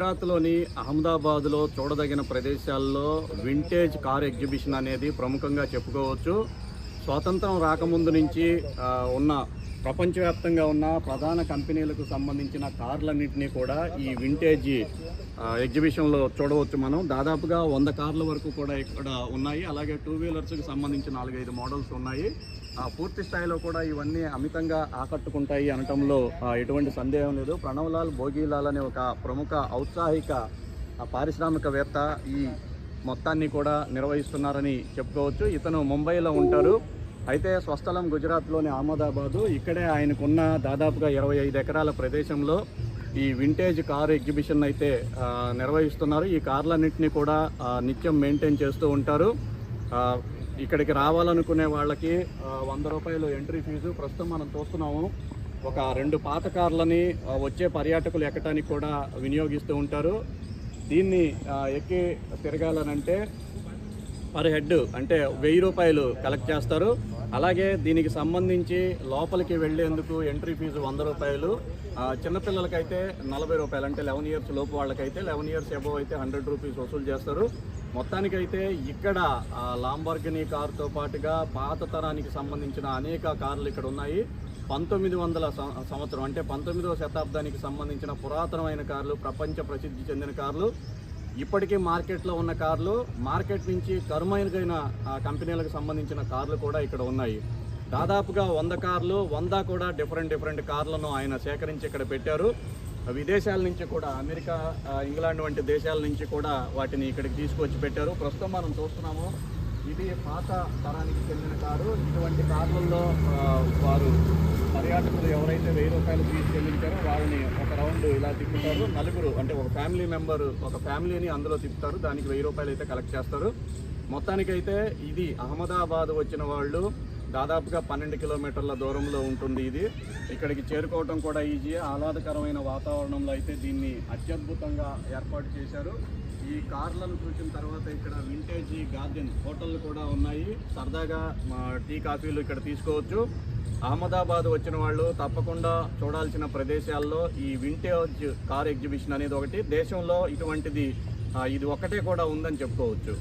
గుజరాత్లోని అహ్మదాబాద్లో చూడదగిన ప్రదేశాల్లో వింటేజ్ కార్ ఎగ్జిబిషన్ అనేది ప్రముఖంగా చెప్పుకోవచ్చు. స్వాతంత్రం రాకముందు నుంచి ఉన్న ప్రపంచవ్యాప్తంగా ఉన్న ప్రధాన కంపెనీలకు సంబంధించిన కార్లన్నింటినీ కూడా ఈ వింటేజ్ ఎగ్జిబిషన్లో చూడవచ్చు. మనం దాదాపుగా 100 కార్ల వరకు కూడా ఇక్కడ ఉన్నాయి. అలాగే 2 వీలర్స్కి సంబంధించి 4-5 మోడల్స్ ఉన్నాయి. పూర్తి స్థాయిలో కూడా ఇవన్నీ అమితంగా ఆకట్టుకుంటాయి అనటంలో ఎటువంటి సందేహం లేదు. ప్రణవ్లాల్ భోగిలాల్ అనే ఒక ప్రముఖ ఔత్సాహిక పారిశ్రామికవేత్త ఈ మొత్తాన్ని కూడా నిర్వహిస్తున్నారని చెప్పుకోవచ్చు. ఇతను ముంబైలో ఉంటారు. అయితే స్వస్థలం గుజరాత్లోని అహ్మదాబాదు. ఇక్కడే ఆయనకున్న దాదాపుగా 25 ఎకరాల ప్రదేశంలో ఈ వింటేజ్ కార్ ఎగ్జిబిషన్ అయితే నిర్వహిస్తున్నారు. ఈ కార్లన్నింటినీ కూడా నిత్యం మెయింటైన్ చేస్తూ ఉంటారు. ఇక్కడికి రావాలనుకునే వాళ్ళకి 100 రూపాయలు ఎంట్రీ ఫీజు. ప్రస్తుతం మనం చూస్తున్నాము ఒక 2 పాత కార్లని వచ్చే పర్యాటకులు ఎక్కడానికి కూడా వినియోగిస్తూ ఉంటారు. దీన్ని ఎక్కి తిరగాలనంటే పర్ హెడ్ అంటే 1000 రూపాయలు కలెక్ట్ చేస్తారు. అలాగే దీనికి సంబంధించి లోపలికి వెళ్ళేందుకు ఎంట్రీ ఫీజు 100 రూపాయలు. చిన్నపిల్లలకైతే 40 రూపాయలు, అంటే 11 ఇయర్స్ లోపు వాళ్ళకైతే, 11 ఇయర్స్ అబోవ్ అయితే 100 రూపీస్ వసూలు చేస్తారు. మొత్తానికైతే ఇక్కడ లాంబోర్గినీ కారుతో పాటుగా పాత తరానికి సంబంధించిన అనేక కార్లు ఇక్కడ ఉన్నాయి. 1900 సంవత్సరం అంటే 19వ శతాబ్దానికి సంబంధించిన పురాతనమైన కార్లు, ప్రపంచ ప్రసిద్ధి చెందిన కార్లు, ఇప్పటికీ మార్కెట్లో ఉన్న కార్లు, మార్కెట్ నుంచి కరుమైన కంపెనీలకు సంబంధించిన కార్లు కూడా ఇక్కడ ఉన్నాయి. దాదాపుగా 100 కార్లు, 100 కూడా డిఫరెంట్ కార్లను ఆయన సేకరించి ఇక్కడ పెట్టారు. విదేశాల నుంచి కూడా, అమెరికా, ఇంగ్లాండ్ వంటి దేశాల నుంచి కూడా వాటిని ఇక్కడికి తీసుకొచ్చి పెట్టారు. ప్రస్తుతం మనం చూస్తున్నాము ఇది పాత తరానికి చెందిన కారు. ఇటువంటి కార్లలో వారు పర్యాటకులు ఎవరైతే 1000 రూపాయలు ఫీజు చెల్లించారో వాళ్ళని ఒక రౌండ్ ఇలా తిప్పుతారు. నలుగురు అంటే ఒక ఫ్యామిలీ మెంబర్, ఒక ఫ్యామిలీని అందులో తిప్పుతారు. దానికి 1000 రూపాయలు అయితే కలెక్ట్ చేస్తారు. మొత్తానికైతే ఇది అహ్మదాబాద్ వచ్చిన వాళ్ళు దాదాపుగా 12 కిలోమీటర్ల దూరంలో ఉంటుంది. ఇది ఇక్కడికి చేరుకోవడం కూడా ఈజీ. ఆహ్లాదకరమైన వాతావరణంలో అయితే దీన్ని అత్యద్భుతంగా ఏర్పాటు చేశారు. ఈ కార్లను చూసిన తర్వాత ఇక్కడ వింటేజ్ గార్డెన్ హోటళ్ళు కూడా ఉన్నాయి. సరదాగా టీ కాఫీలు ఇక్కడ తీసుకోవచ్చు. అహ్మదాబాద్ వచ్చిన వాళ్ళు తప్పకుండా చూడాల్సిన ప్రదేశాల్లో ఈ వింటేజ్ కార్ ఎగ్జిబిషన్ అనేది ఒకటి. దేశంలో ఇటువంటిది ఇది ఒక్కటే కూడా ఉందని చెప్పుకోవచ్చు.